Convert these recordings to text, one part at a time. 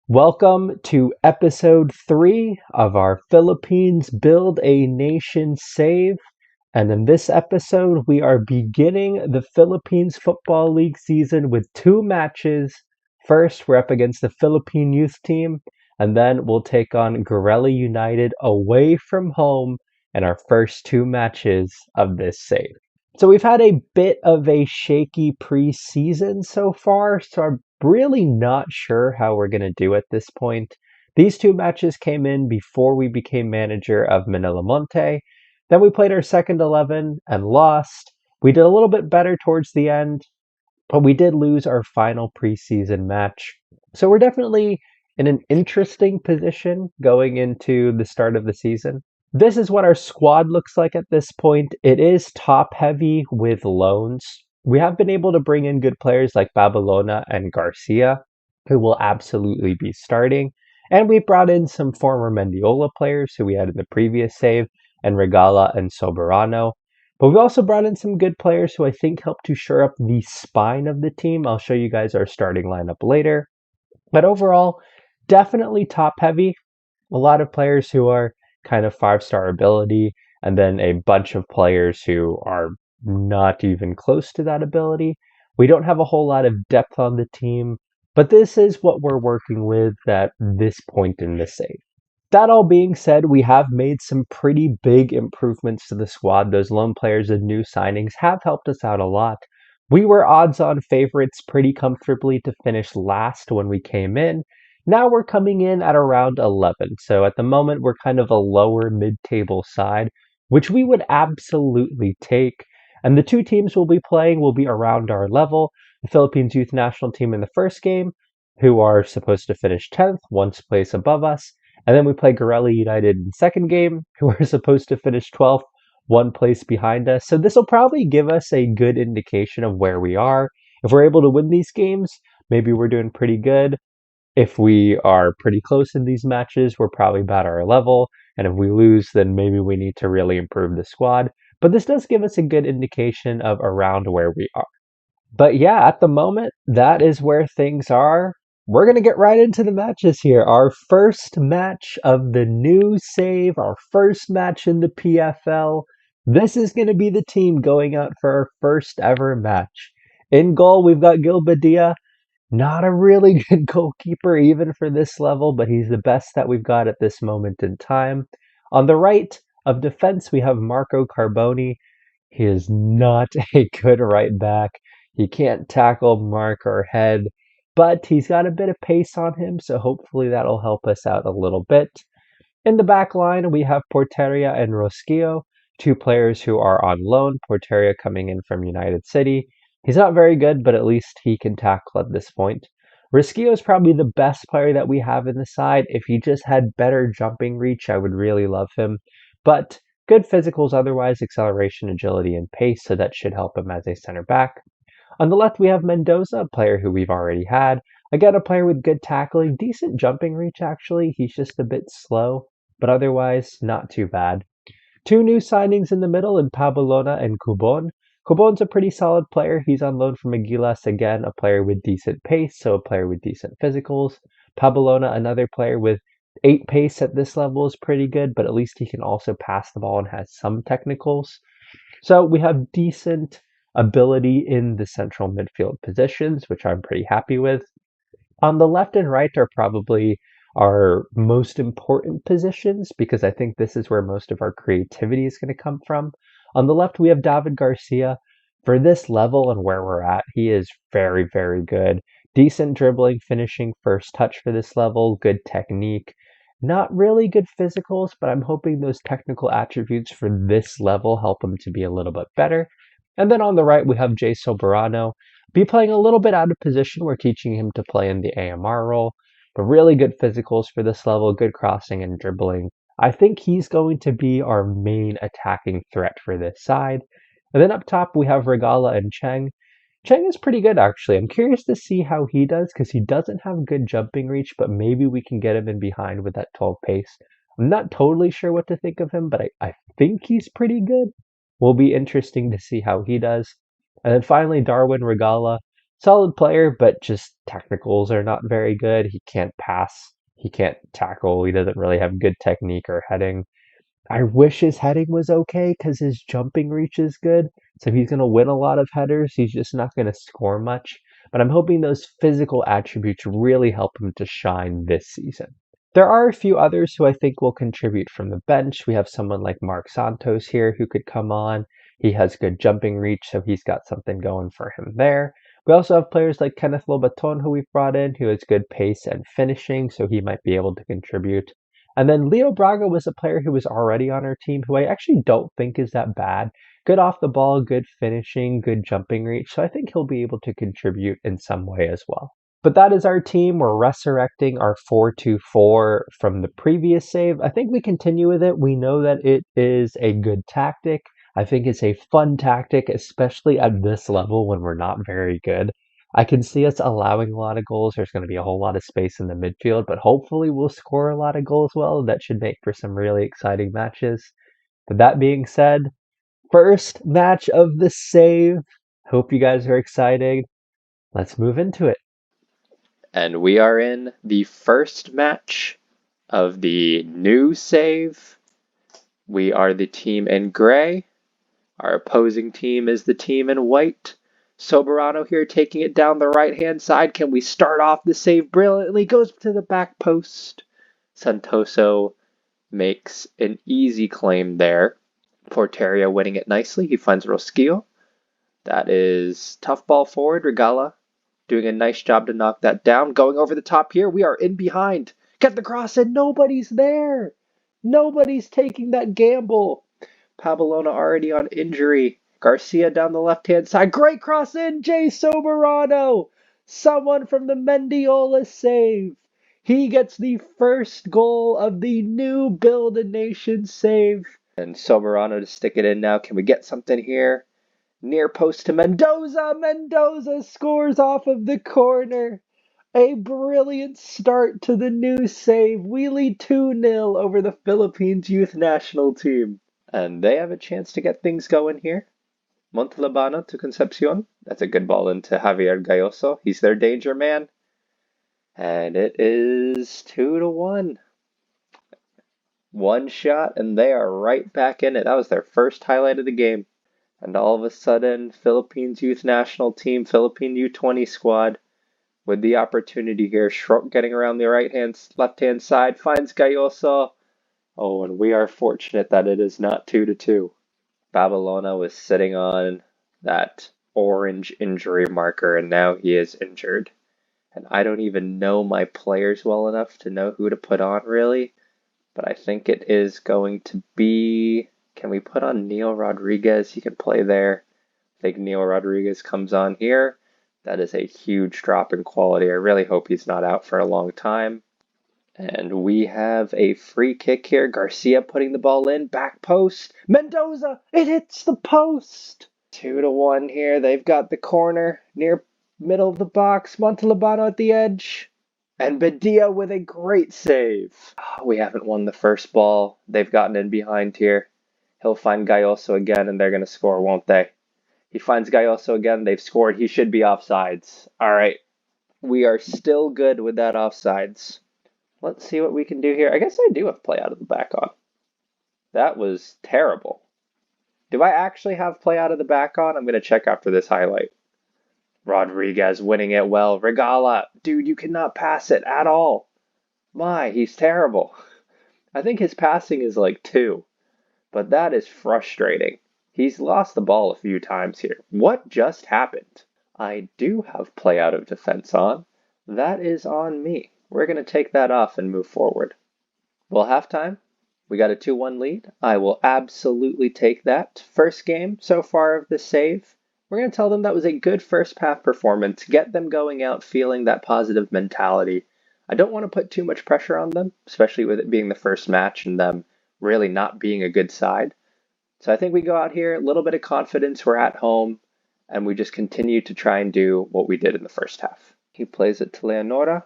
Welcome to episode 3 of our Philippines Build a Nation Save. And in this episode, we are beginning the Philippines Football League season with 2 matches. First, we're up against the Philippine youth team, and then we'll take on Gorella United away from home in our first 2 matches of this save. So we've had a bit of a shaky preseason so far, so I'm really not sure how we're going to do at this point. These 2 matches came in before we became manager of Manila Monte. Then we played our second 11 and lost. We did a little bit better towards the end, but we did lose our final preseason match. So we're definitely in an interesting position going into the start of the season. This is what our squad looks like at this point. It is top heavy with loans. We have been able to bring in good players like Babalona and Garcia, who will absolutely be starting. And we brought in some former Mendiola players who we had in the previous save, and Regala and Soberano. But we've also brought in some good players who I think help to shore up the spine of the team. I'll show you guys our starting lineup later. But overall, definitely top heavy. A lot of players who are kind of 5-star ability, and then a bunch of players who are not even close to that ability. We don't have a whole lot of depth on the team, but this is what we're working with at this point in the save. That all being said, we have made some pretty big improvements to the squad. Those loan players and new signings have helped us out a lot. We were odds-on favorites pretty comfortably to finish last when we came in. Now we're coming in at around 11. So at the moment, we're kind of a lower mid-table side, which we would absolutely take. And the 2 teams we'll be playing will be around our level. The Philippines youth national team in the first game, who are supposed to finish 10th, 1 place above us. And then we play Gorella United in the second game, who are supposed to finish 12th, 1 place behind us. So this will probably give us a good indication of where we are. If we're able to win these games, maybe we're doing pretty good. If we are pretty close in these matches, we're probably about our level. And if we lose, then maybe we need to really improve the squad. But this does give us a good indication of around where we are. But yeah, at the moment, that is where things are. We're going to get right into the matches here. Our first match of the new save, our first match in the PFL. This is going to be the team going out for our first ever match. In goal, we've got Gil Badia. Not a really good goalkeeper even for this level, but he's the best that we've got at this moment in time. On the right of defense, we have Marco Carboni. He is not a good right back. He can't tackle, mark, or head, but he's got a bit of pace on him, so hopefully that'll help us out a little bit. In the back line, we have Porteria and Rosquillo, 2 players who are on loan. Porteria coming in from United City. He's not very good, but at least he can tackle at this point. Rosquillo is probably the best player that we have in the side. If he just had better jumping reach, I would really love him. But good physicals otherwise, acceleration, agility, and pace, so that should help him as a center back. On the left, we have Mendoza, a player who we've already had. Again, a player with good tackling, decent jumping reach, actually. He's just a bit slow, but otherwise, not too bad. 2 new signings in the middle in Pabolona and Cubon. Cubon's a pretty solid player. He's on loan from Aguilas, again, a player with decent pace, so a player with decent physicals. Pabolona, another player with 8 pace at this level is pretty good, but at least he can also pass the ball and has some technicals. So we have decent ability in the central midfield positions, which I'm pretty happy with. On the left and right are probably our most important positions because I think this is where most of our creativity is going to come from. On the left, we have David Garcia. For this level and where we're at, he is very, very good. Decent dribbling, finishing, first touch for this level, good technique. Not really good physicals, but I'm hoping those technical attributes for this level help him to be a little bit better. And then on the right, we have Jay Soberano. Be playing a little bit out of position. We're teaching him to play in the AMR role, but really good physicals for this level, good crossing and dribbling. I think he's going to be our main attacking threat for this side. And then up top, we have Regala and Cheng. Cheng is pretty good, actually. I'm curious to see how he does because he doesn't have good jumping reach, but maybe we can get him in behind with that 12 pace. I'm not totally sure what to think of him, but I think he's pretty good. Will be interesting to see how he does. And then finally, Darwin Regala, solid player, but just technicals are not very good. He can't pass. He can't tackle. He doesn't really have good technique or heading. I wish his heading was okay because his jumping reach is good. So he's going to win a lot of headers. He's just not going to score much. But I'm hoping those physical attributes really help him to shine this season. There are a few others who I think will contribute from the bench. We have someone like Mark Santos here who could come on. He has good jumping reach, so he's got something going for him there. We also have players like Kenneth Lobaton, who we've brought in, who has good pace and finishing, so he might be able to contribute. And then Leo Braga was a player who was already on our team, who I actually don't think is that bad. Good off the ball, good finishing, good jumping reach, so I think he'll be able to contribute in some way as well. But that is our team. We're resurrecting our 4-2-4 from the previous save. I think we continue with it. We know that it is a good tactic. I think it's a fun tactic, especially at this level when we're not very good. I can see us allowing a lot of goals. There's going to be a whole lot of space in the midfield, but hopefully we'll score a lot of goals well. That should make for some really exciting matches. But that being said, first match of the save. Hope you guys are excited. Let's move into it. And we are in the first match of the new save. We are the team in gray. Our opposing team is the team in white. Soberano here taking it down the right-hand side. Can we start off the save brilliantly? Goes to the back post. Santoso makes an easy claim there. Porteria winning it nicely. He finds Rosquillo. That is tough ball forward. Regala doing a nice job to knock that down. Going over the top here. We are in behind. Get the cross in. Nobody's there. Nobody's taking that gamble. Pabellona already on injury. Garcia down the left-hand side. Great cross in. Jay Soberano. Someone from the Mendiola save. He gets the first goal of the new Build a Nation save. And Soberano to stick it in now. Can we get something here? Near post to Mendoza. Mendoza scores off of the corner. A brilliant start to the new save. We lead 2-0 over the Philippines youth national team. And they have a chance to get things going here. Montalbano to Concepcion. That's a good ball into Javier Gayoso. He's their danger man. And it is 2-1. One shot, and they are right back in it. That was their first highlight of the game. And all of a sudden, Philippines youth national team, Philippine U20 squad, with the opportunity here. Schrock getting around the left-hand side, finds Gayoso. Oh, and we are fortunate that it is not 2-2. Babylona was sitting on that orange injury marker, and now he is injured. And I don't even know my players well enough to know who to put on, really. But I think it is going to be... Can we put on Neil Rodriguez? He can play there. I think Neil Rodriguez comes on here. That is a huge drop in quality. I really hope he's not out for a long time. And we have a free kick here. Garcia putting the ball in. Back post. Mendoza. It hits the post. 2-1 here. They've got the corner near middle of the box. Montalbano at the edge. And Badia with a great save. We haven't won the first ball. They've gotten in behind here. He'll find Gayoso again, and they're going to score, won't they? He finds Gayoso again. They've scored. He should be offsides. All right. We are still good with that offsides. Let's see what we can do here. I guess I do have play out of the back on. That was terrible. Do I actually have play out of the back on? I'm going to check after this highlight. Rodriguez winning it well. Regala. Dude, you cannot pass it at all. My, he's terrible. I think his passing is like 2. But that is frustrating. He's lost the ball a few times here. What just happened? I do have play out of defense on. That is on me. We're going to take that off and move forward. Well, halftime, we got a 2-1 lead. I will absolutely take that. First game so far of the save. We're going to tell them that was a good first half performance. Get them going out feeling that positive mentality. I don't want to put too much pressure on them, especially with it being the first match and them really not being a good side. So I think we go out here, a little bit of confidence, we're at home, and we just continue to try and do what we did in the first half. He plays it to Leonora.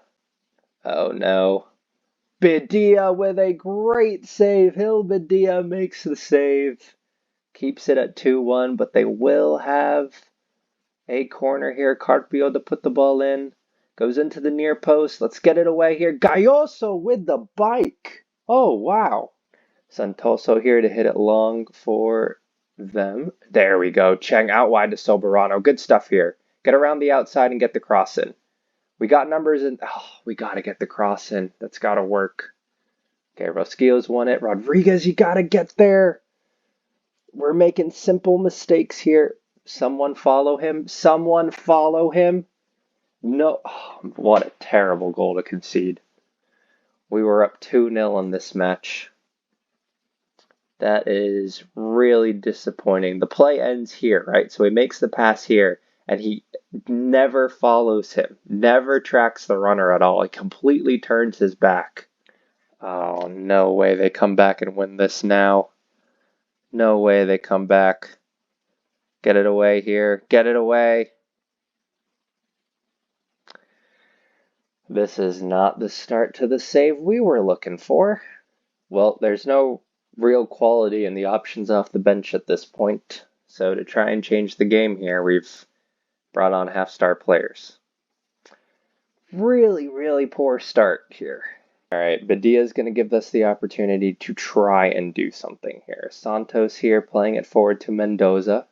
Oh no. Badia with a great save. Badia makes the save. Keeps it at 2-1, but they will have A corner here. Carpio to put the ball in. Goes into the near post. Let's get it away here. Galloso with the bike. Oh, wow. Santoso here to hit it long for them. There we go. Cheng out wide to Soberano. Good stuff here. Get around the outside and get the cross in. We got numbers in. Oh, we got to get the cross in. That's got to work. Okay, Rosquillo's won it. Rodriguez, you got to get there. We're making simple mistakes here. Someone follow him. Someone follow him. No. Oh, what a terrible goal to concede. We were up 2-0 in this match. That is really disappointing. The play ends here, right? So he makes the pass here, and he never follows him, never tracks the runner at all. He completely turns his back. Oh, no way they come back and win this now. No way they come back. Get it away here. Get it away. This is not the start to the save we were looking for. Well, there's no real quality in the options off the bench at this point. So to try and change the game here, we've brought on half-star players. Really, really poor start here. All right, Badia's going to give us the opportunity to try and do something here. Santos here playing it forward to Mendoza.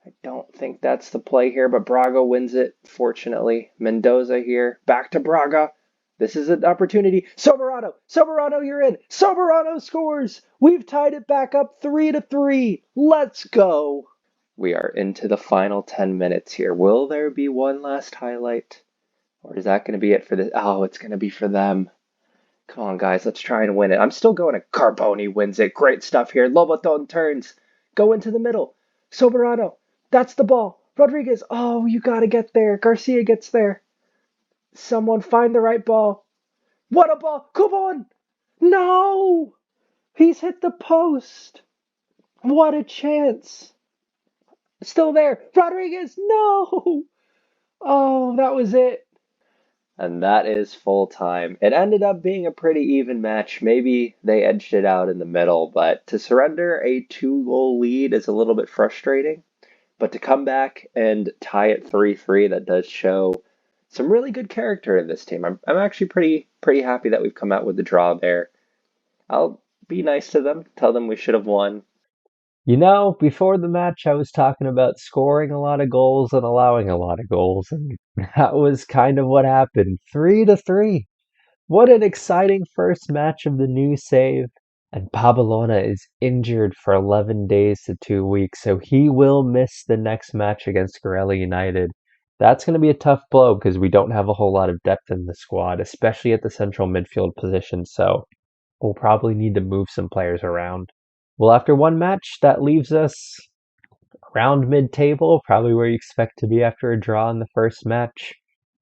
I don't think that's the play here, but Braga wins it, fortunately. Mendoza here, back to Braga. This is an opportunity. Soberano, you're in. Soberano scores. We've tied it back up 3-3. Let's go. We are into the final 10 minutes here. Will there be one last highlight? Or is that going to be it for this? Oh, it's going to be for them. Come on, guys. Let's try and win it. I'm still going to Carboni wins it. Great stuff here. Lobaton turns. Go into the middle. Soberano. That's the ball. Rodriguez. Oh, you got to get there. Garcia gets there. Someone find the right ball. What a ball. Cubon. No. He's hit the post. What a chance. Still there. Rodriguez. No. Oh, that was it. And that is full time. It ended up being a pretty even match. Maybe they edged it out in the middle, but to surrender a 2-goal lead is a little bit frustrating. But to come back and tie it 3-3, that does show some really good character in this team. I'm actually pretty happy that we've come out with the draw there. I'll be nice to them, tell them we should have won. You know, before the match, I was talking about scoring a lot of goals and allowing a lot of goals, and that was kind of what happened. 3-3. What an exciting first match of the new save. And Pabalona is injured for 11 days to 2 weeks, so he will miss the next match against Gorella United. That's going to be a tough blow because we don't have a whole lot of depth in the squad, especially at the central midfield position, so we'll probably need to move some players around. Well, after one match, that leaves us around mid-table, probably where you expect to be after a draw in the first match.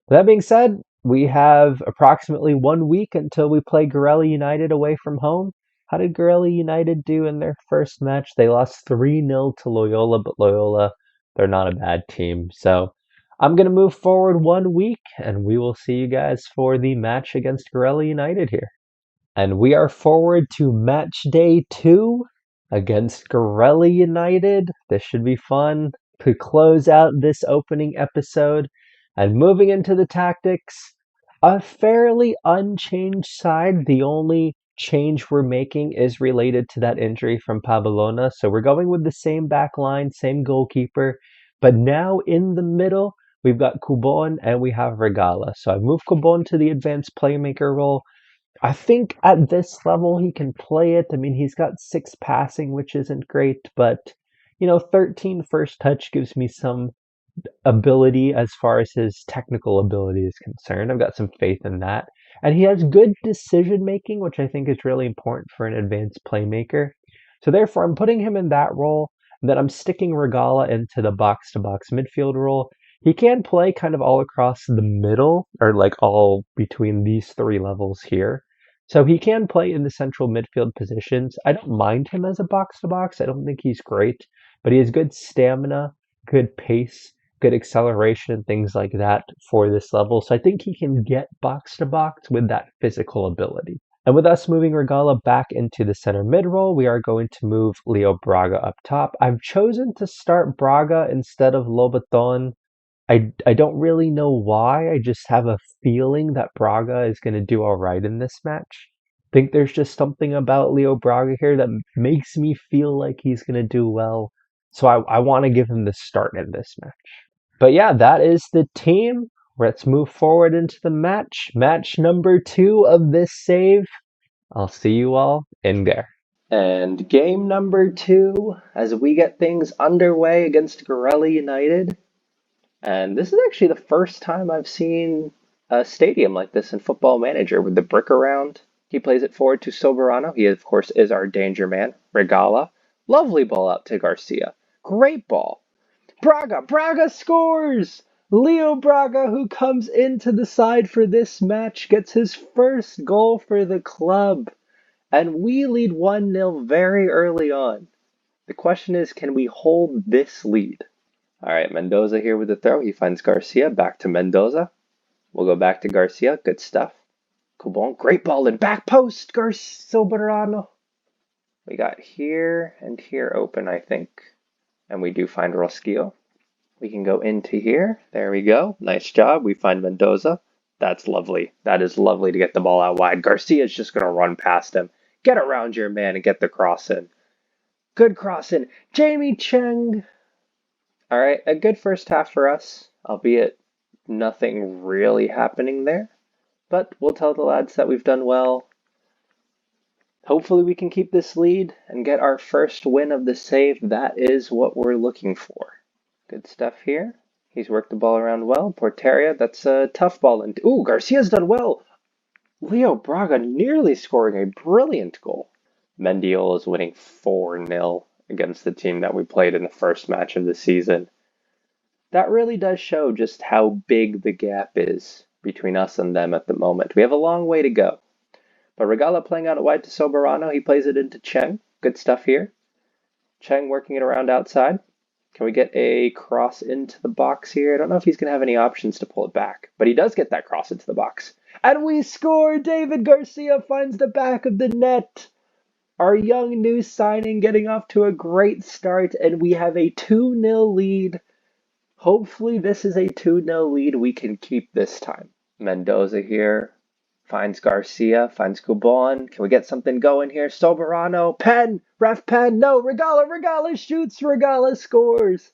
That being said, we have approximately 1 week until we play Gorella United away from home. How did Gorella United do in their first match? They lost 3-0 to Loyola, but Loyola, they're not a bad team. So I'm going to move forward 1 week, and we will see you guys for the match against Gorella United here. And we are forward to match day 2 against Gorella United. This should be fun to close out this opening episode. And moving into the tactics, a fairly unchanged side. The only change we're making is related to that injury from Pabalona. So we're going with the same back line, same goalkeeper. But now in the middle, we've got Cubon and we have Regala. So I've moved Cubon to the advanced playmaker role. I think at this level he can play it. I mean, he's got 6 passing, which isn't great, but 13 first touch gives me some ability as far as his technical ability is concerned. I've got some faith in that. And he has good decision making, which I think is really important for an advanced playmaker. So therefore, I'm putting him in that role. And then I'm sticking Regala into the box-to-box midfield role. He can play kind of all across the middle, or like all between these 3 levels here. So he can play in the central midfield positions. I don't mind him as a box-to-box. I don't think he's great, but he has good stamina, good pace, good acceleration, and things like that for this level. So I think he can get box to box with that physical ability. And with us moving Regala back into the center mid role, we are going to move Leo Braga up top. I've chosen to start Braga instead of Lobaton. I don't really know why. I just have a feeling that Braga is going to do all right in this match. I think there's just something about Leo Braga here that makes me feel like he's going to do well. So I want to give him the start in this match. But yeah, that is the team. Let's move forward into the match. Match number 2 of this save. I'll see you all in there. And game number 2, as we get things underway against Gorella United. And this is actually the first time I've seen a stadium like this in Football Manager with the brick around. He plays it forward to Soberano. He, of course, is our danger man. Regala. Lovely ball out to Garcia. Great ball. Braga scores! Leo Braga, who comes into the side for this match, gets his first goal for the club. And we lead 1-0 very early on. The question is, can we hold this lead? All right, Mendoza here with the throw. He finds Garcia. Back to Mendoza. We'll go back to Garcia. Good stuff. Cubon, great ball in back post. Soberano. We got here and here open, I think. And we do find Rosquillo. We can go into here. There we go. Nice job. We find Mendoza. That's lovely. That is lovely to get the ball out wide. Garcia's just going to run past him. Get around your man and get the cross in. Good cross in. Jamie Cheng. All right, a good first half for us, albeit nothing really happening there. But we'll tell the lads that we've done well. Hopefully we can keep this lead and get our first win of the save. That is what we're looking for. Good stuff here. He's worked the ball around well. Porteria, that's a tough ball. And ooh, Garcia's done well. Leo Braga nearly scoring a brilliant goal. Mendiola is winning 4-0 against the team that we played in the first match of the season. That really does show just how big the gap is between us and them at the moment. We have a long way to go. But Regala playing out wide to Soberano. He plays it into Cheng. Good stuff here. Cheng working it around outside. Can we get a cross into the box here? I don't know if he's going to have any options to pull it back. But he does get that cross into the box. And we score! David Garcia finds the back of the net. Our young new signing getting off to a great start, and we have a 2-0 lead. Hopefully this is a 2-0 lead we can keep this time. Mendoza here finds Garcia, finds Cubon. Can we get something going here? Soberano, pen, ref pen, no, Regala shoots, Regala scores.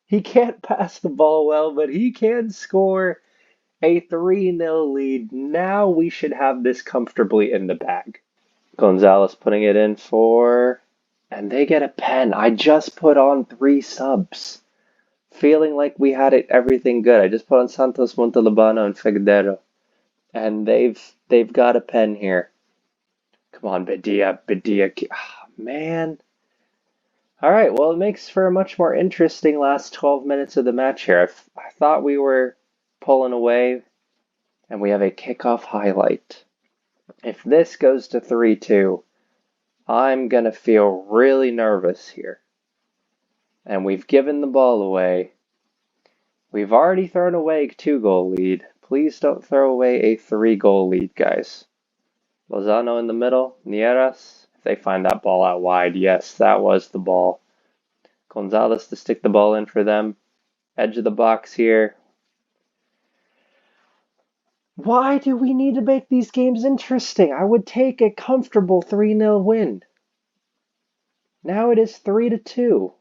He can't pass the ball well, but he can score. A 3-0 lead. Now we should have this comfortably in the bag. Gonzalez putting it in for... And they get a pen. I just put on 3 subs. Feeling like we had everything good. I just put on Santos, Montalbano, and Figueroa. And they've got a pen here. Come on, Badia. Oh, man. All right, well, it makes for a much more interesting last 12 minutes of the match here. I thought we were pulling away, and we have a kickoff highlight. If this goes to 3-2, I'm going to feel really nervous here. And we've given the ball away. We've already thrown away a 2-goal lead. Please don't throw away a 3-goal lead, guys. Lozano in the middle. Nieras. If they find that ball out wide, yes, that was the ball. Gonzalez to stick the ball in for them. Edge of the box here. Why do we need to make these games interesting? I would take a comfortable 3-0 win. Now it is 3-2.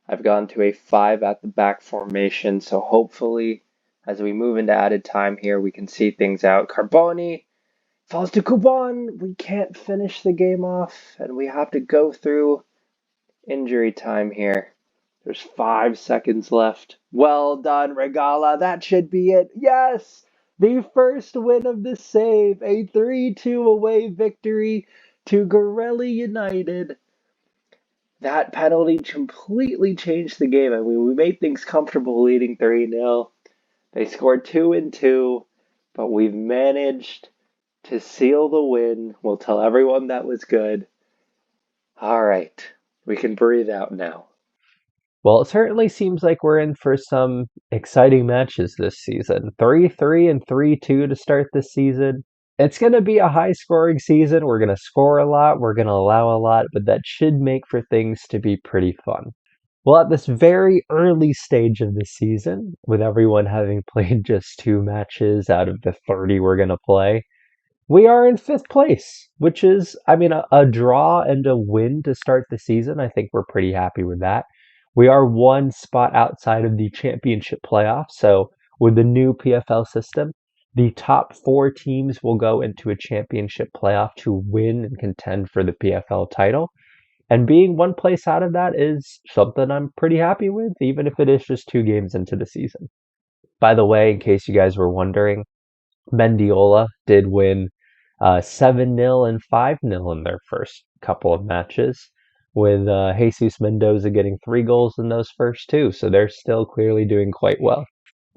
I've gone to a 5 at the back formation, so hopefully as we move into added time here, we can see things out. Carboni falls to Cubon. We can't finish the game off, and we have to go through injury time here. There's 5 seconds left. Well done, Regala. That should be it. Yes! The first win of the save. A 3-2 away victory to Gorella United. That penalty completely changed the game. I mean, we made things comfortable leading 3-0. They scored 2-2, but we've managed to seal the win. We'll tell everyone that was good. All right, we can breathe out now. Well, it certainly seems like we're in for some exciting matches this season. 3-3 and 3-2 to start this season. It's going to be a high scoring season. We're going to score a lot. We're going to allow a lot, but that should make for things to be pretty fun. Well, at this very early stage of the season, with everyone having played just 2 matches out of the 30 we're going to play, we are in 5th place, which is, I mean, a draw and a win to start the season. I think we're pretty happy with that. We are 1 spot outside of the championship playoffs. So, with the new PFL system, the top 4 teams will go into a championship playoff to win and contend for the PFL title. And being 1 place out of that is something I'm pretty happy with, even if it is just 2 games into the season. By the way, in case you guys were wondering, Mendiola did win 7-0 and 5-0 in their first couple of matches, with Jesus Mendoza getting 3 goals in those first 2. So they're still clearly doing quite well.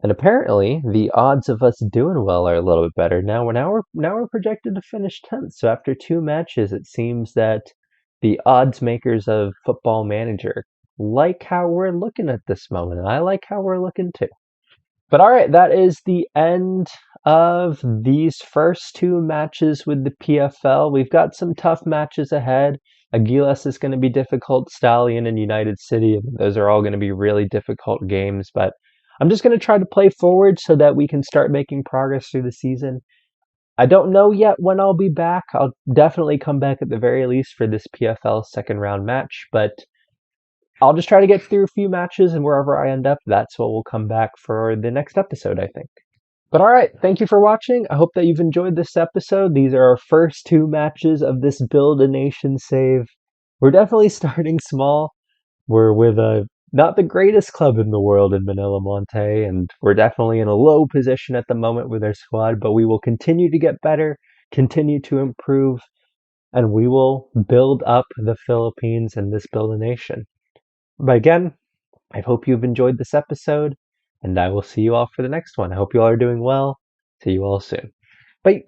And apparently, the odds of us doing well are a little bit better now. We're projected to finish 10th. So after 2 matches, it seems that the odds makers of Football Manager like how we're looking at this moment, and I like how we're looking too. But all right, that is the end of these first 2 matches with the PFL. We've got some tough matches ahead. Aguilas is going to be difficult, Stallion and United City. Those are all going to be really difficult games, but I'm just going to try to play forward so that we can start making progress through the season. I don't know yet when I'll be back. I'll definitely come back at the very least for this PFL second round match, but I'll just try to get through a few matches, and wherever I end up, that's what will come back for the next episode, I think. But all right, thank you for watching. I hope that you've enjoyed this episode. These are our first 2 matches of this Build a Nation save. We're definitely starting small. We're with not the greatest club in the world in Manila Monte, and we're definitely in a low position at the moment with our squad, but we will continue to get better, continue to improve, and we will build up the Philippines and this Build a Nation. But again, I hope you've enjoyed this episode, and I will see you all for the next one. I hope you all are doing well. See you all soon. Bye.